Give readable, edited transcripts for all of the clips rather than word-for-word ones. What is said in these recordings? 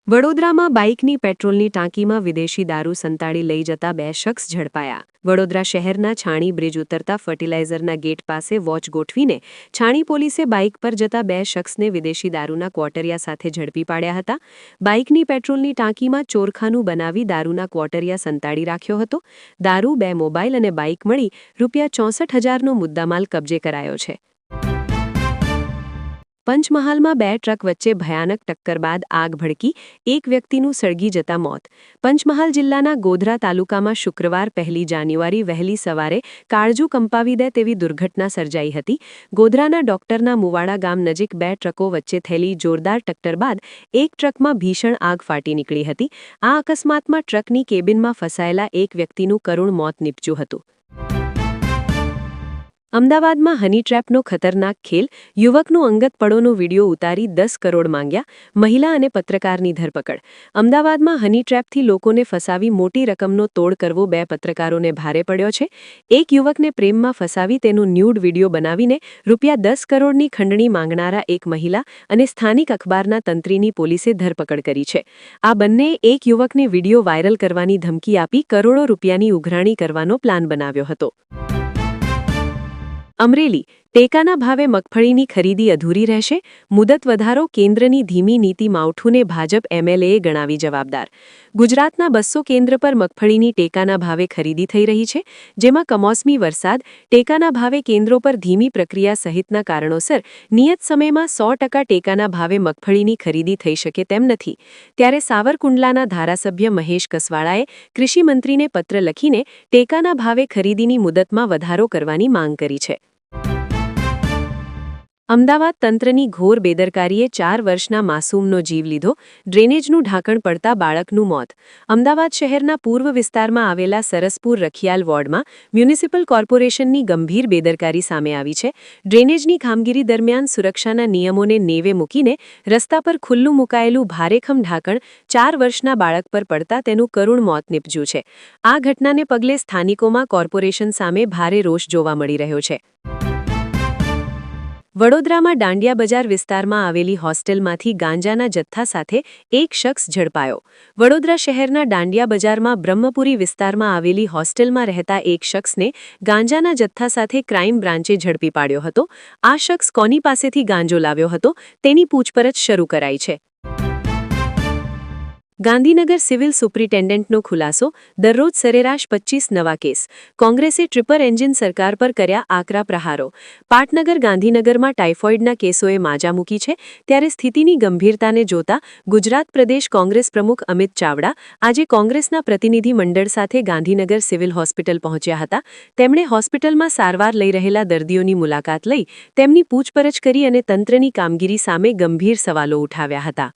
વડોદરામાં બાઇકની પેટ્રોલની ટાંકીમાં વિદેશી દારૂ સંતાડી લઈ જતા 2 શખ્સ ઝડપાયા। વડોદરા શહેરના છાણી બ્રિજ ઉતરતા ફર્ટિલાઇઝરના ગેટ પાસે વોચ ગોઠવીને છાણી પોલીસે બાઇક પર જતા 2 શખ્સને વિદેશી દારૂના ક્વોટરિયા સાથે ઝડપી પાડ્યા હતા। બાઇકની પેટ્રોલની ટાંકીમાં ચોરખાનું બનાવી દારૂના ક્વોટરિયા સંતાડી રાખ્યો હતો। દારૂ, 2 મોબાઈલ અને બાઇક મળી ₹64,000નો મુદ્દામાલ કબજે કરાયો છે। પંચમહાલમાં 2 ટ્રક વચ્ચે ભયાનક ટક્કર બાદ આગ ભડકી, એક વ્યક્તિનું સળગી જતા મોત। પંચમહાલ જિલ્લાના ગોધરા તાલુકામાં શુક્રવાર 1 જાન્યુઆરી વહેલી સવારે કાળજું કંપાવી દે તેવી દુર્ઘટના સર્જાઈ હતી। ગોધરાના ડોક્ટરના મુવાડા ગામ નજીક 2 ટ્રકો વચ્ચે થયેલી જોરદાર ટક્કર બાદ એક ટ્રકમાં ભીષણ આગ ફાટી નીકળી હતી। આ અકસ્માતમાં ટ્રકની કેબિનમાં ફસાયેલા એક વ્યક્તિનું કરુણ મોત નીપજ્યું હતું। અમદાવાદમાં હની ટ્રેપનો ખતરનાક ખેલ, યુવકનું અંગત પળોનો વિડીયો ઉતારી 10 કરોડ માંગ્યા, મહિલા અને પત્રકારની ધરપકડ। અમદાવાદમાં હની ટ્રેપથી લોકોને ફસાવી મોટી રકમનો તોડ કરવો 2 પત્રકારોને ભારે પડ્યો છે। એક યુવકને પ્રેમમાં ફસાવી તેનો ન્યૂડ વિડીયો બનાવીને ₹10 કરોડની ખંડણી માંગનારા એક મહિલા અને સ્થાનિક અખબારના તંત્રીની પોલીસે ધરપકડ કરી છે। આ બંનેએ એક યુવકને વિડીયો વાયરલ કરવાની ધમકી આપી કરોડો રૂપિયાની ઉઘરાણી કરવાનો પ્લાન બનાવ્યો હતો। અમરેલી, ટેકાના ભાવે મગફળીની ખરીદી અધૂરી રહેશે, મુદત વધારો, કેન્દ્રની ધીમી નીતિ માવઠુંને ભાજપ એમએલએએ ગણાવી જવાબદાર। ગુજરાતના 200 કેન્દ્ર પર મગફળીની ટેકાના ભાવે ખરીદી થઈ રહી છે, જેમાં કમોસમી વરસાદ, ટેકાના ભાવે કેન્દ્રો પર ધીમી પ્રક્રિયા સહિતના કારણોસર નિયત સમયમાં 100% ટેકાના ભાવે મગફળીની ખરીદી થઈ શકે તેમ નથી। ત્યારે સાવરકુંડલાના ધારાસભ્ય મહેશ કસવાળાએ કૃષિમંત્રીને પત્ર લખીને ટેકાના ભાવે ખરીદીની મુદતમાં વધારો કરવાની માંગ કરી છે। અમદાવાદ તંત્રની ઘોર બેદરકારીએ 4 વર્ષના માસૂમનો જીવ લીધો, ડ્રેનેજનું ઢાંકણ પડતા બાળકનું મોત। અમદાવાદ શહેરના પૂર્વ વિસ્તારમાં આવેલા સરસપુર રખિયાલ વોર્ડમાં મ્યુનિસિપલ કોર્પોરેશનની ગંભીર બેદરકારી સામે આવી છે। ડ્રેનેજની કામગીરી દરમિયાન સુરક્ષાના નિયમોને નેવે મૂકીને રસ્તા પર ખુલ્લું મુકાયેલું ભારેખમ ઢાંકણ 4 વર્ષના બાળક પર પડતા તેનું કરુણ મોત નીપજ્યું છે। આ ઘટનાને પગલે સ્થાનિકોમાં કોર્પોરેશન સામે ભારે રોષ જોવા મળી રહ્યો છે। વડોદરામાં દાંડિયા બજાર વિસ્તારમાં આવેલી હોસ્ટેલમાંથી ગાંજાના જથ્થા સાથે એક શખ્સ ઝડપાયો। વડોદરા શહેરના દાંડિયા બજારમાં બ્રહ્મપુરી વિસ્તારમાં આવેલી હોસ્ટેલમાં રહેતા એક શખ્સને ગાંજાના જથ્થા સાથે ક્રાઇમ બ્રાન્ચે ઝડપી પાડ્યો હતો। આ શખ્સ કોની પાસેથી ગાંજો લાવ્યો હતો તેની પૂછપરછ શરૂ કરાઈ છે। ગાંધીનગર સિવિલ સુપ્રિન્ટેન્ડન્ટનો ખુલાસો, દરરોજ સરેરાશ 25 નવા કેસ, કોંગ્રેસે ટ્રિપલ એન્જિન સરકાર પર કર્યા આકરા પ્રહારો। પાટનગર ગાંધીનગરમાં ટાઇફોઇડના કેસોએ માજા મૂકી છે, ત્યારે સ્થિતિની ગંભીરતાને જોતા ગુજરાત પ્રદેશ કોંગ્રેસ પ્રમુખ અમિત ચાવડા આજે કોંગ્રેસના પ્રતિનિધિ મંડળ સાથે ગાંધીનગર સિવિલ હોસ્પિટલ પહોંચ્યા હતા। તેમણે હોસ્પિટલમાં સારવાર લઈ રહેલા દર્દીઓની મુલાકાત લઈ તેમની પૂછપરછ કરી અને તંત્રની કામગીરી સામે ગંભીર સવાલો ઉઠાવ્યા હતા।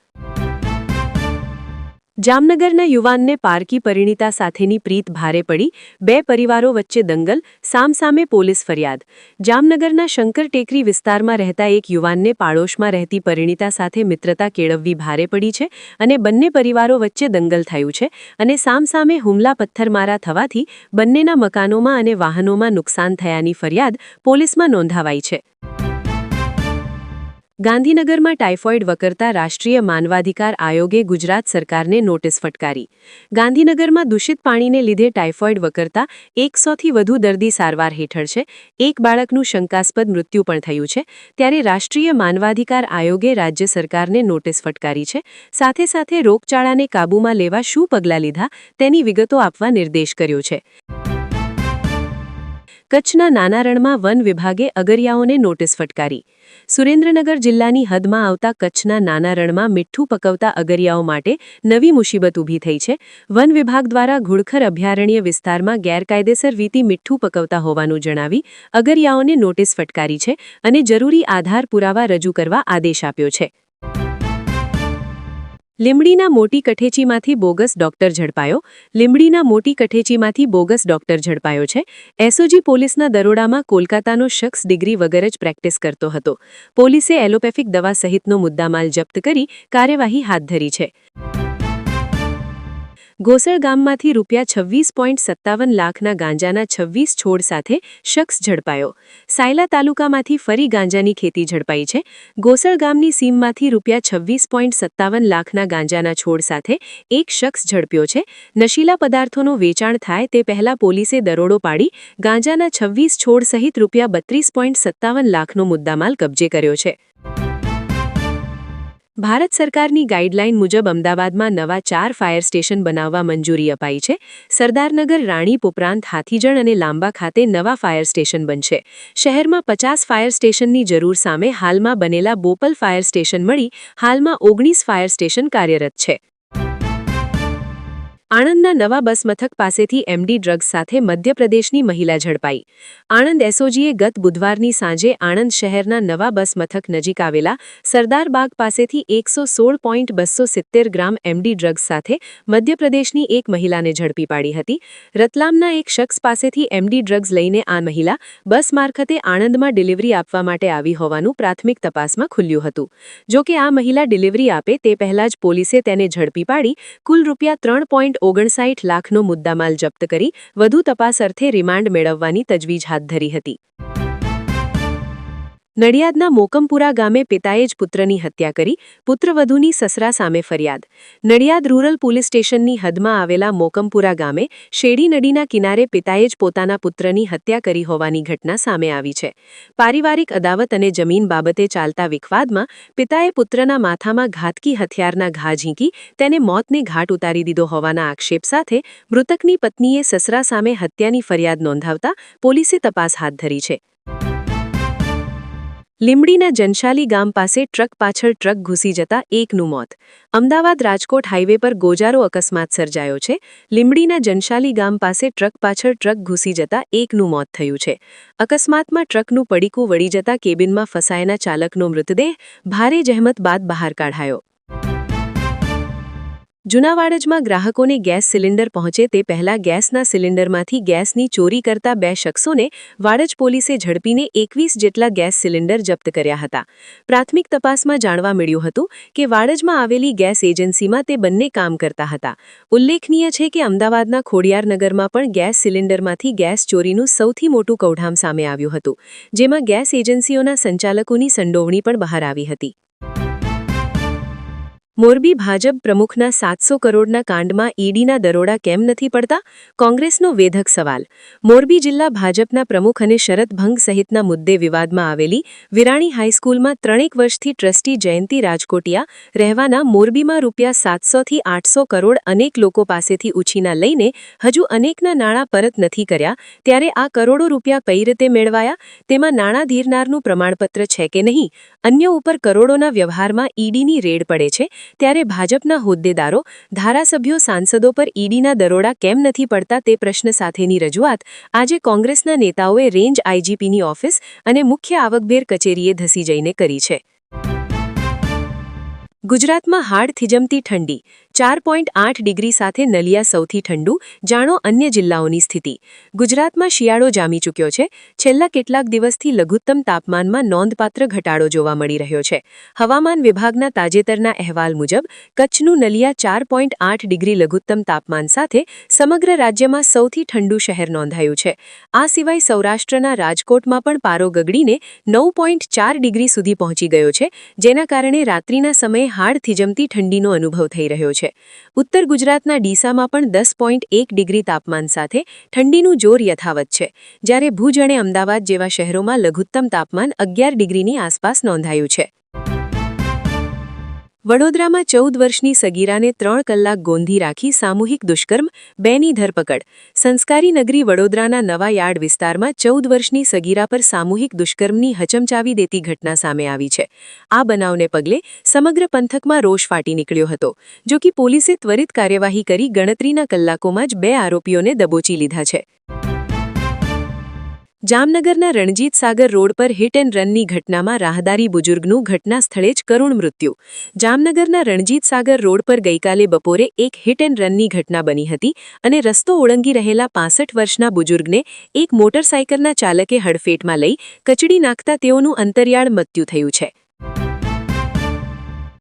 જામનગરના યુવાનને પારકી પરિણીતા સાથેની પ્રીત ભારે પડી, 2 પરિવારો વચ્ચે દંગલ, સામસામે પોલીસ ફરિયાદ। જામનગરના શંકર ટેકરી વિસ્તારમાં રહેતા એક યુવાનને પાડોશમાં રહેતી પરિણીતા સાથે મિત્રતા કેળવવી ભારે પડી છે અને બંને પરિવારો વચ્ચે દંગલ થયું છે અને સામસામે હુમલા પથ્થરમારા થવાથી બંનેના મકાનોમાં અને વાહનોમાં નુકસાન થયાની ફરિયાદ પોલીસમાં નોંધાવાઈ છે। ગાંધીનગરમાં ટાઇફોઇડ વકરતા રાષ્ટ્રીય માનવાધિકાર આયોગે ગુજરાત સરકારને નોટિસ ફટકારી। ગાંધીનગરમાં દૂષિત પાણીને લીધે ટાઇફોઇડ વકરતા 100થી વધુ દર્દી સારવાર હેઠળ છે। એક બાળકનું શંકાસ્પદ મૃત્યુ પણ થયું છે। ત્યારે રાષ્ટ્રીય માનવાધિકાર આયોગે રાજ્ય સરકારને નોટિસ ફટકારી છે। સાથે સાથે રોગચાળાને કાબૂમાં લેવા શું પગલાં લીધા તેની વિગતો આપવા નિર્દેશ કર્યો છે। કચ્છના નાના રણમાં વન વિભાગે અગરિયાઓને નોટિસ ફટકારી। સુરેન્દ્રનગર જિલ્લાની હદમાં આવતા કચ્છના નાના રણમાં મીઠું પકવતા અગરિયાઓ માટે નવી મુસીબત ઊભી થઈ છે। વન વિભાગ દ્વારા ઘુડખર અભયારણ્ય વિસ્તારમાં ગેરકાયદેસર રીતે મીઠું પકવતા હોવાનું જણાવી અગરિયાઓને નોટિસ ફટકારી છે અને જરૂરી આધાર પુરાવા રજૂ કરવા આદેશ આપ્યો છે। લીંબડીના મોટી કઠેચીમાંથી બોગસ ડોક્ટર ઝડપાયો। લીંબડીના મોટી કઠેચીમાંથી બોગસ ડોક્ટર ઝડપાયો છે। એસઓજી પોલીસના દરોડામાં કોલકાતાનો શખ્સ ડિગ્રી વગર જ પ્રેક્ટિસ કરતો હતો। પોલીસે એલોપેથિક દવા સહિતનો મુદ્દામાલ જપ્ત કરી કાર્યવાહી હાથ ધરી છે। ગોસળ ગામમાંથી ₹26.57 લાખના ગાંજાના 26 છોડ સાથે શખ્સ ઝડપાયો. સાયલા તાલુકામાંથી ફરી ગાંજાની ખેતી ઝડપાઈ છે. ગોસળ ગામની સીમમાંથી ₹26.57 લાખના ગાંજાના છોડ સાથે એક શખ્સ ઝડપ્યો છે. નશીલા પદાર્થોનું વેચાણ થાય તે પહેલા પોલીસે દરોડો પાડી ગાંજાના 26 છોડ સહિત ₹32.57 લાખનો મુદ્દામાલ કબજે કર્યો છે. ભારત સરકારની ગાઈડલાઈન મુજબ અમદાવાદમાં નવા 4 ફાયર સ્ટેશન બનાવવા મંજૂરી અપાઈ છે. સરદારનગર, રાણીપ ઉપરાંત હાથીજણ અને લાંબા ખાતે નવા ફાયર સ્ટેશન બનશે. શહેરમાં 50 ફાયર સ્ટેશનની જરૂર સામે હાલમાં બનેલા બોપલ ફાયર સ્ટેશન મળી હાલમાં 19 ફાયર સ્ટેશન કાર્યરત છે. આણંદના નવા બસ મથક પાસેથી એમડી ડ્રગ્સ સાથે મધ્યપ્રદેશની મહિલા ઝડપાઈ. આણંદ એસઓજીએ ગત બુધવારની સાંજે આણંદ શહેરના નવા બસ મથક નજીક આવેલા સરદારબાગ પાસેથી 116.270 ગ્રામ એમડી ડ્રગ્સ સાથે મધ્યપ્રદેશની એક મહિલાને ઝડપી પાડી હતી. રતલામના એક શખ્સ પાસેથી એમડી ડ્રગ્સ લઈને આ મહિલા બસ મારફતે આણંદમાં ડિલિવરી આપવા માટે આવી હોવાનું પ્રાથમિક તપાસમાં ખુલ્યું હતું. જો કે આ મહિલા ડિલિવરી આપે તે પહેલા જ પોલીસે તેને ઝડપી પાડી કુલ ₹3.59 લાખનો મુદ્દામાલ જપ્ત કરી વધુ તપાસ અર્થે રિમાન્ડ મેળવવાની તજવીજ હાથ ધરી હતી. નડિયાદના મોકમપુરા ગામે પિતાએ જ પુત્રની હત્યા કરી, પુત્રવધૂની સસરા સામે ફરિયાદ. નડિયાદ રૂરલ પોલીસ સ્ટેશનની હદમાં આવેલા મોકમપુરા ગામે શેડી નદીના કિનારે પિતાએ જ પોતાના પુત્રની હત્યા કરી હોવાની ઘટના સામે આવી છે. પારિવારિક અદાવત અને જમીન બાબતે ચાલતા વિખવાદમાં પિતાએ પુત્રના માથામાં ઘાતકી હથિયારના ઘા ઝીંકી તેને મોતને ઘાટ ઉતારી દીધો હોવાના આક્ષેપ સાથે મૃતકની પત્નીએ સસરા સામે હત્યાની ફરિયાદ નોંધાવતા પોલીસે તપાસ હાથ ધરી છે. લીંબડીના જનશાલી ગામ પાસે ટ્રક પાછળ ટ્રક ઘૂસી જતા એકનું મોત. અમદાવાદ રાજકોટ હાઈવે પર ગોજારો અકસ્માત સર્જાયો છે. લીંબડીના જનશાલી ગામ પાસે ટ્રક પાછળ ટ્રક ઘૂસી જતા એકનું મોત થયું છે. અકસ્માતમાં ટ્રકનું પડીકું વળી જતા કેબિનમાં ફસાયેલા ચાલકનો મૃતદેહ ભારે જહેમત બાદ બહાર કાઢાયો. જૂનાવાડજમાં ગ્રાહકોને ગેસ સિલિન્ડર પહોંચે તે પહેલા ગેસના સિલિન્ડરમાંથી ગેસની ચોરી કરતા 2 શખ્સોને વાડજ પોલીસે ઝડપીને 21 જેટલા ગેસ સિલિન્ડર જપ્ત કર્યા હતા. પ્રાથમિક તપાસમાં જાણવા મળ્યું હતું કે વાડજમાં આવેલી ગેસ એજન્સીમાં તે બંને કામ કરતા હતા. ઉલ્લેખનીય છે કે અમદાવાદના ખોડિયારનગરમાં પણ ગેસ સિલિન્ડરમાંથી ગેસ ચોરીનું સૌથી મોટું કૌભાંડ સામે આવ્યું હતું, જેમાં ગેસ એજન્સીઓના સંચાલકોની સંડોવણી પણ બહાર આવી હતી. મોરબી ભાજપ પ્રમુખના 700 કરોડના કાંડમાં ઈડીના દરોડા કેમ નથી પડતા? કોંગ્રેસનો વેધક સવાલ. મોરબી જિલ્લા ભાજપના પ્રમુખ અને શરત ભંગ સહિતના મુદ્દે વિવાદમાં આવેલી વિરાણી હાઈસ્કૂલમાં 3 વર્ષથી ટ્રસ્ટી જયંતી રાજકોટિયા રહેવાના મોરબીમાં ₹700 થી 800 કરોડ અનેક લોકો પાસેથી ઉછીના લઈને હજુ અનેકના નાણાં પરત નથી કર્યા, ત્યારે આ કરોડો રૂપિયા કઈ રીતે મેળવાયા? તેમાં નાણાં ધીરનારનું પ્રમાણપત્ર છે કે નહીં? અન્ય ઉપર કરોડોના વ્યવહારમાં ઈડીની રેડ પડે છે, ત્યારે ભાજપના હોદ્દેદારો, ધારાસભ્યો, સાંસદો પર ઈડીના દરોડા કેમ નથી પડતા તે પ્રશ્ન સાથેની રજૂઆત આજે કોંગ્રેસના નેતાઓએ રેન્જ આઈજીપીની ઓફિસ અને મુખ્ય આવકવેર કચેરીએ ધસી જઈને કરી છે. ગુજરાતમાં હાડ થીજમતી ઠંડી. 4.8 ડિગ્રી સાથે નલિયા સૌથી ઠંડુ. જાણો અન્ય જિલ્લાઓની સ્થિતિ. ગુજરાતમાં શિયાળો જામી ચૂક્યો છે. છેલ્લા કેટલાક દિવસથી લઘુત્તમ તાપમાનમાં નોંધપાત્ર ઘટાડો જોવા મળી રહ્યો છે. હવામાન વિભાગના તાજેતરના અહેવાલ મુજબ કચ્છનું નલિયા 4.8 ડિગ્રી લઘુત્તમ તાપમાન સાથે સમગ્ર રાજ્યમાં સૌથી ઠંડુ શહેર નોંધાયું છે. આ સિવાય સૌરાષ્ટ્રના રાજકોટમાં પણ પારો ગગડીને 9.4 ડિગ્રી સુધી પહોંચી ગયો છે, જેના કારણે રાત્રિના સમયે હાડ થીજમતી ઠંડીનો અનુભવ થઈ રહ્યો છે. ઉત્તર ગુજરાતના ડીસામાં પણ 10.1 ડિગ્રી તાપમાન સાથે ઠંડીનું જોર યથાવત છે, જ્યારે ભુજ અને અમદાવાદ જેવા શહેરોમાં લઘુત્તમ તાપમાન 11 ડિગ્રીની આસપાસ નોંધાયું છે. વડોદરામાં 14 વર્ષની સગીરાને 3 કલાક ગોંધી રાખી સામૂહિક દુષ્કર્મ, 2ની ધરપકડ. સંસ્કારી નગરી વડોદરાના નવા યાર્ડ વિસ્તારમાં 14 વર્ષની સગીરા પર સામૂહિક દુષ્કર્મની હચમચાવી દેતી ઘટના સામે આવી છે. આ બનાવને પગલે સમગ્ર પંથકમાં રોષ ફાટી નીકળ્યો હતો. જો કે પોલીસે ત્વરિત કાર્યવાહી કરી ગણતરીના કલાકોમાં જ 2 આરોપીઓને દબોચી લીધા છે. જામનગરના રણજીત સાગર રોડ પર હિટ એન્ડ રનની ઘટનામાં રાહદારી બુજુર્ગનું ઘટના સ્થળે જ કરુણ મૃત્યુ. જામનગરના રણજીત સાગર રોડ પર ગઈકાલે બપોરે એક હિટ એન્ડ રનની ઘટના બની હતી અને રસ્તો ઓળંગી રહેલા 65 વર્ષના બુજુર્ગને એક મોટરસાયકલના ચાલકે હડફેટમાં લઈ કચડી નાખતા તેઓનું અંતરિયાળ મૃત્યુ થયું છે.